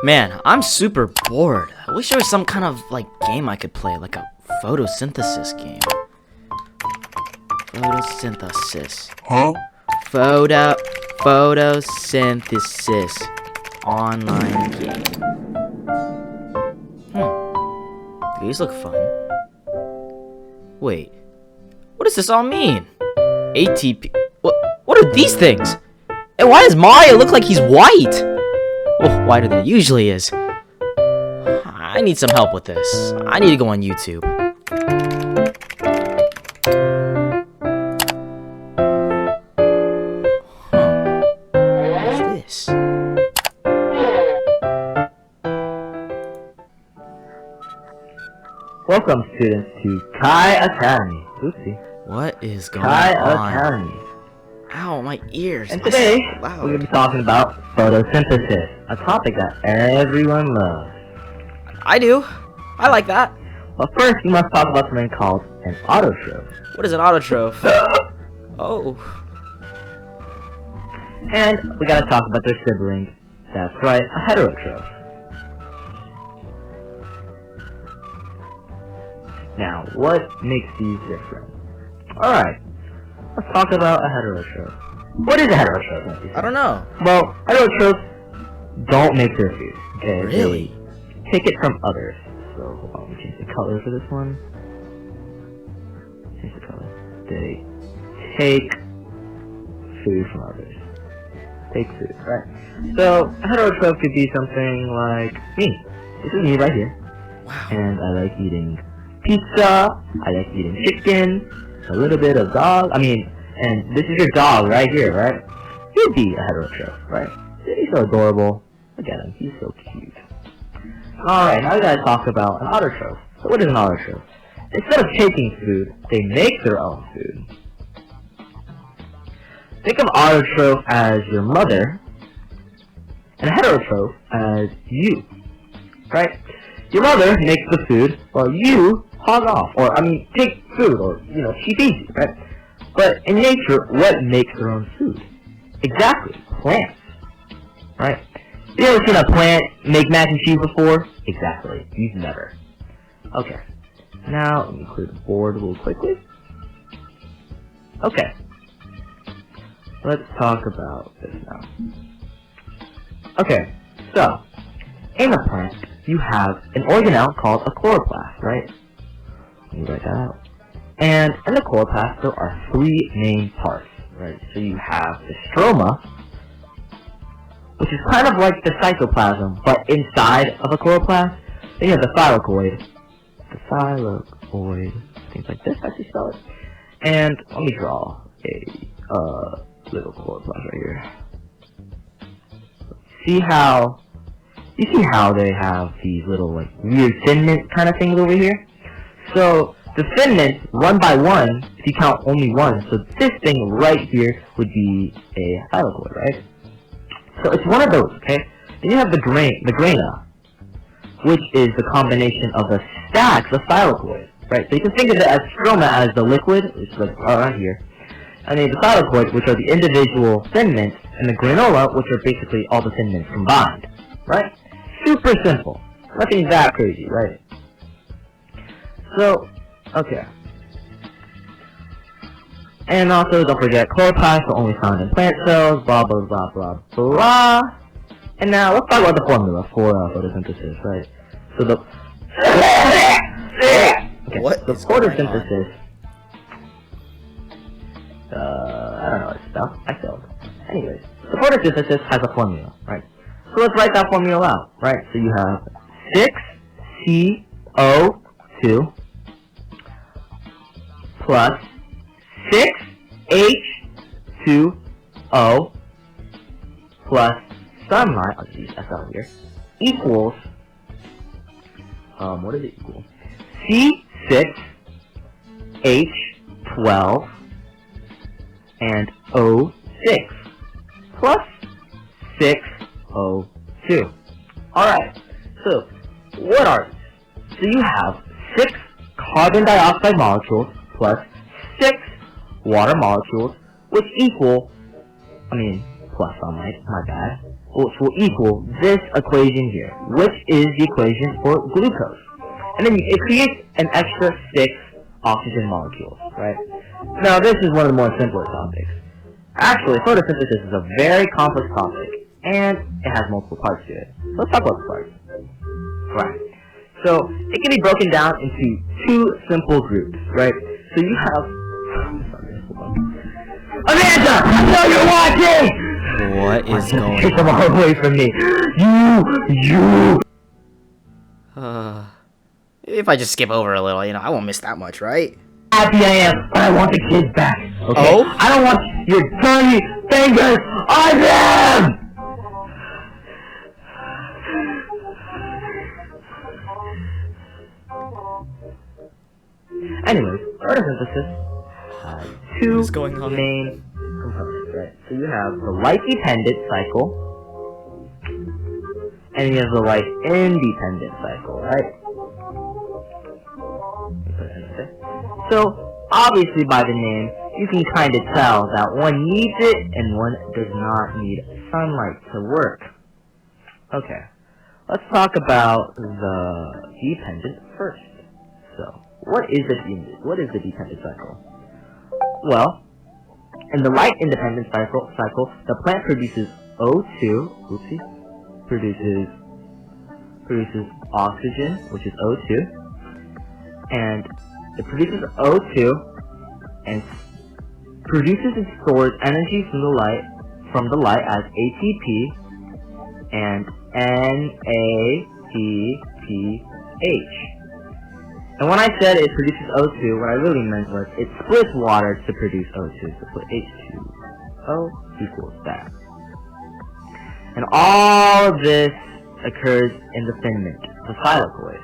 Man, I'm super bored. I wish there was some kind of, game I could play, like a photosynthesis game. Photosynthesis. Huh? Photosynthesis. Online game. These look fun. Wait. What does this all mean? ATP. What are these things? And why does Mario look like he's white? Well, whiter than it usually is. I need some help with this. I need to go on YouTube. What's this? Welcome, students, to Kai Academy. Oopsie. What is going Kai on? Academy. Ow, my ears. And today, so loud. we're going to be talking about photosynthesis, a topic that everyone loves. I do. I like that. But first, we must talk about something called an autotroph. What is an autotroph? Oh. And we got to talk about their sibling. That's right, a heterotroph. Now, what makes these different? Alright, let's talk about a heterotroph. What is a heterotroph? I don't know. Well, heterotrophs don't make their food. Okay, Really? They take it from others. So, hold on, let me change the color for this one. Change the color. They take food from others. Take food, right? So, a heterotroph could be something like me. This is me right here. Wow. And I like eating pizza, I like eating chicken, a little bit of dog. And this is your dog right here, right? He'd be a heterotroph, right? He's so adorable. Look at him, he's so cute. Alright, now we gotta talk about an autotroph. So what is an autotroph? Instead of taking food, they make their own food. Think of autotroph as your mother, and a heterotroph as you, right? Your mother makes the food, while you hog off, take food, or, she feeds you, right? But in nature, what makes their own food? Exactly, plants, right? You ever seen a plant make mac and cheese before? Exactly, you've never. Okay, now let me clear the board a little quickly. Okay, let's talk about this now. Okay, so, in a plant, you have an organelle called a chloroplast, right? Let me write that out. And in the chloroplast, there are three main parts, right? So you have the stroma, which is kind of like the cytoplasm, but inside of a chloroplast. Then you have the thylakoid. The thylakoid, things like this, I should spell it. And let me draw a little chloroplast right here. You see how they have these little, weird thin kind of things over here? So, the thin one by one, if you count only one, so this thing right here would be a thylakoid, right? So, it's one of those, okay? Then you have the grana, which is the combination of the stacks of thylakoids, right? So, you can think of it as stroma as the liquid, which is around here, and then the thylakoids, which are the individual thin mints, and the granola, which are basically all the thin mints combined, right? Super simple. Nothing that crazy, right? So, okay. And also, don't forget, chloroplasts are only found in plant cells, blah, blah, blah, blah, blah. And now, let's talk about the formula for photosynthesis, right? So the... okay, What the is going photosynthesis... I don't know what it's about. I failed. Anyways, the photosynthesis has a formula, right? So let's write that formula out, right? So you have 6CO2 plus 6H2O plus sunlight, I'll just use SL here, equals, what does it equal? C6H12 and O6 plus 6O2. Alright, so what are these? So you have 6 carbon dioxide molecules plus 6 water molecules, which equal, plus sunlight, my bad, which will equal this equation here, which is the equation for glucose. And then it creates an extra 6 oxygen molecules, right? Now, this is one of the more simpler topics. Actually, photosynthesis is a very complex topic, and it has multiple parts to it. So let's talk about the parts. Right. So, it can be broken down into 2 simple groups, right? So you have... Amanda! I know you're watching! What is going Take them on? all away from me. You! If I just skip over a little, I won't miss that much, right? Happy I am, but I want the kids back. Okay? Oh? I don't want your dirty fingers on them! Anyways, photosynthesis has 2 What is going on? main components, right? So you have the light-dependent cycle, and you have the light-independent cycle, right? So, obviously by the name, you can kind of tell that one needs it and one does not need sunlight to work. Okay, let's talk about the dependent first. So, what is the dependent cycle? Well, in the light-independent cycle, the plant produces O2, produces oxygen, which is O2, and it produces O2 and produces and stores energy from the light as ATP and NADPH. And when I said it produces O2, what I really meant was it splits water to produce O2. So put H2O equals that. And all of this occurs in the filament, the thylakoid.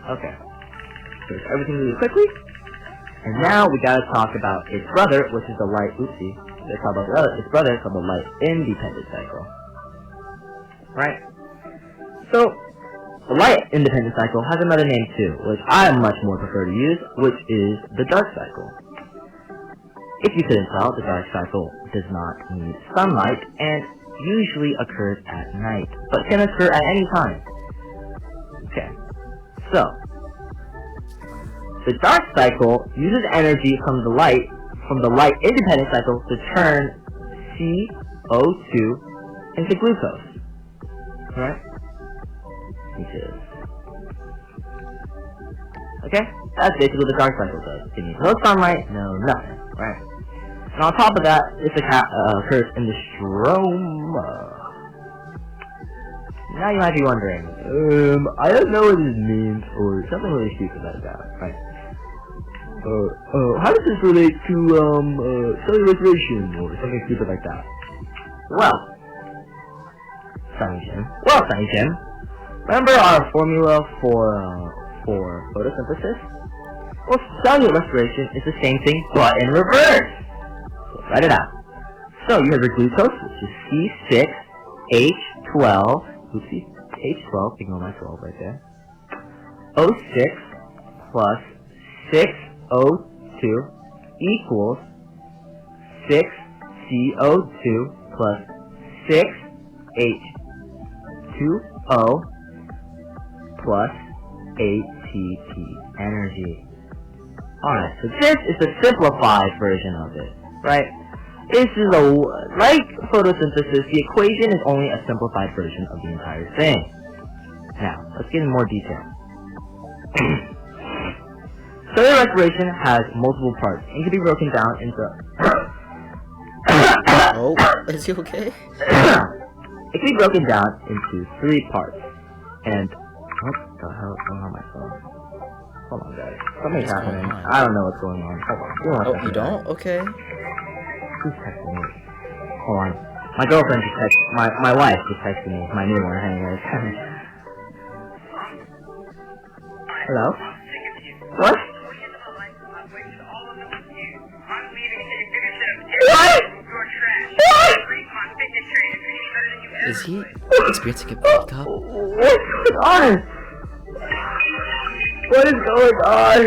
Okay. So everything really quickly. And now we gotta talk about its brother, which is the light. Let's talk about its brother called the light independent cycle. Right? So the light independent cycle has another name too, which I much more prefer to use, which is the dark cycle. If you couldn't tell, the dark cycle does not need sunlight and usually occurs at night, but can occur at any time. Okay. So, the dark cycle uses energy from the light independent cycle to turn CO2 into glucose. Right? Okay? That's basically what the dark cycle does. It needs no sunlight, no nothing. Right? And on top of that, this occurs in the stroma. Now you might be wondering, I don't know what this means, or something really stupid like that, right? How does this relate to, cellular respiration, or something stupid like that? Well, Sunny Jim, remember our formula for photosynthesis? Well, cellular respiration is the same thing, but in reverse. So write it out. So you have your glucose, which is C6H12, H12, ignore my 12 right there. O6 plus 6O2 equals 6CO2 plus 6H2O plus ATP energy. Alright, so this is the simplified version of it, right? This is like photosynthesis, the equation is only a simplified version of the entire thing. Now, let's get in more detail. Cellular respiration has multiple parts and can be broken down into... Oh, is he okay? It can be broken down into 3 parts. And... what the hell is going on my phone? Hold on, guys. Something's happening. I don't know what's going on. Hold on. Oh, you don't? Okay. Who's texting me? Hold on. My girlfriend just texted... My wife just texted me. My new one, anyways. Hello? What? What? Is he experiencing a breakup? What's going on? What is going on?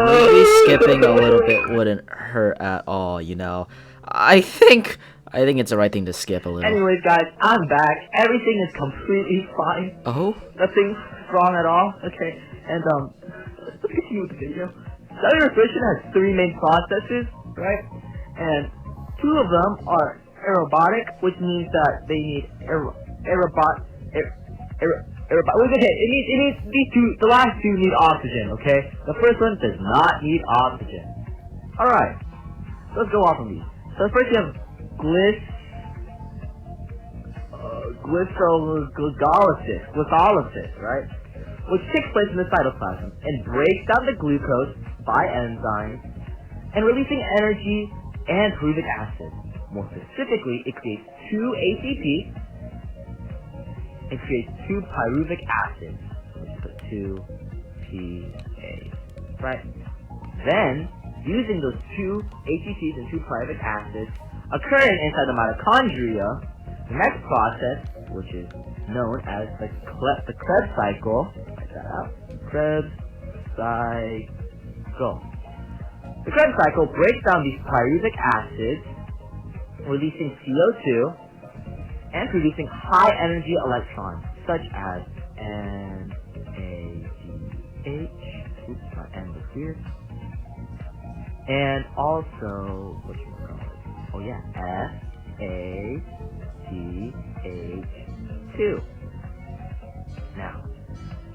Maybe skipping a little bit wouldn't hurt at all, you know. I think it's the right thing to skip a little. Anyways, guys, I'm back. Everything is completely fine. Oh? Nothing's wrong at all. Okay, and let's continue with the video. Cellular respiration has 3 main processes, right? And 2 of them are aerobotic, which means that they need it needs these 2. The last 2 need oxygen. Okay, the first one does not need oxygen. All right, let's go off of these. So first you have glycolysis, right? Which takes place in the cytoplasm and breaks down the glucose by enzymes and releasing energy and pyruvic acid. More specifically, it creates 2 ATP and creates 2 pyruvic acids, which is 2PA, right? Then, using those 2 ATPs and 2 pyruvic acids occurring inside the mitochondria, the next process, which is known as the Krebs cycle, write that out, Krebs cycle. The Krebs cycle breaks down these pyruvic acids, releasing CO2 and producing high energy electrons, such as NADH, oops, my N was weird, and also, oh yeah, SATH2. Now,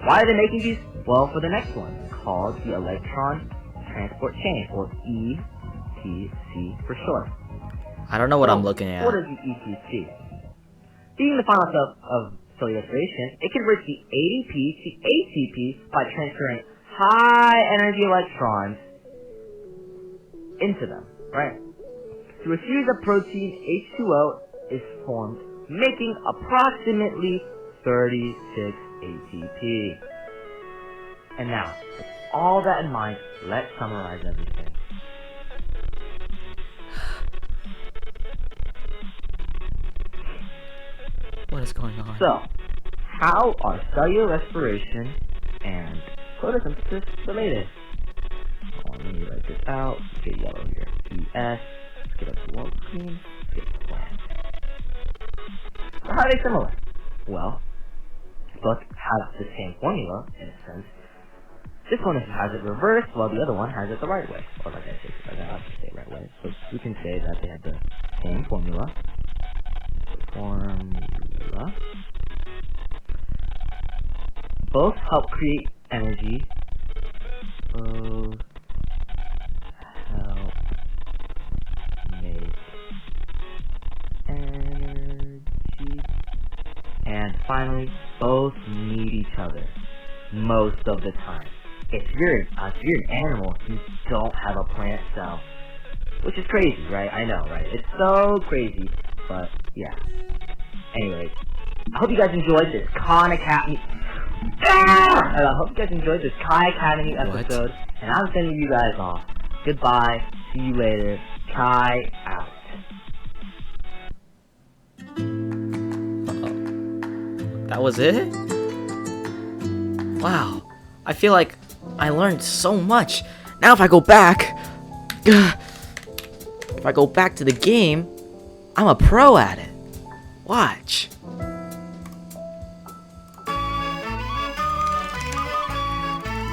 why are they making these? Well, for the next one, called the electron transport chain, or ETC for short. I don't know what I'm looking at. What is the ETC? Being the final step of cellular respiration, it converts the ADP to ATP by transferring high energy electrons into them, right? Through a series of protein, H2O is formed, making approximately 36 ATP. And now, with all that in mind, let's summarize everything. What is going on? So, how are cellular respiration and photosynthesis related? Let me write this out. Get yellow here. ES. Get up to one screen. Get plant. So how are they similar? Well, both have the same formula in a sense. This one has it reversed, while the other one has it the right way. Or like I say, I have to say right way. So we can say that they have the same formula. Both help create energy. Both help make energy. And finally, both need each other most of the time. If you're an animal, you don't have a plant cell. Which is crazy, right? I know, right? It's so crazy, but yeah. Anyways, I hope you guys enjoyed this Khan Academy. I hope you guys enjoyed this Khan Academy episode, and I'm sending you guys off. Goodbye. See you later. Kai out. That was it? Wow. I feel like I learned so much. Now if I go back to the game, I'm a pro at it. Watch.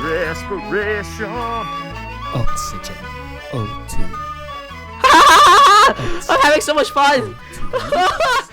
Respiration. Oxygen. O2. I'm having so much fun. O2.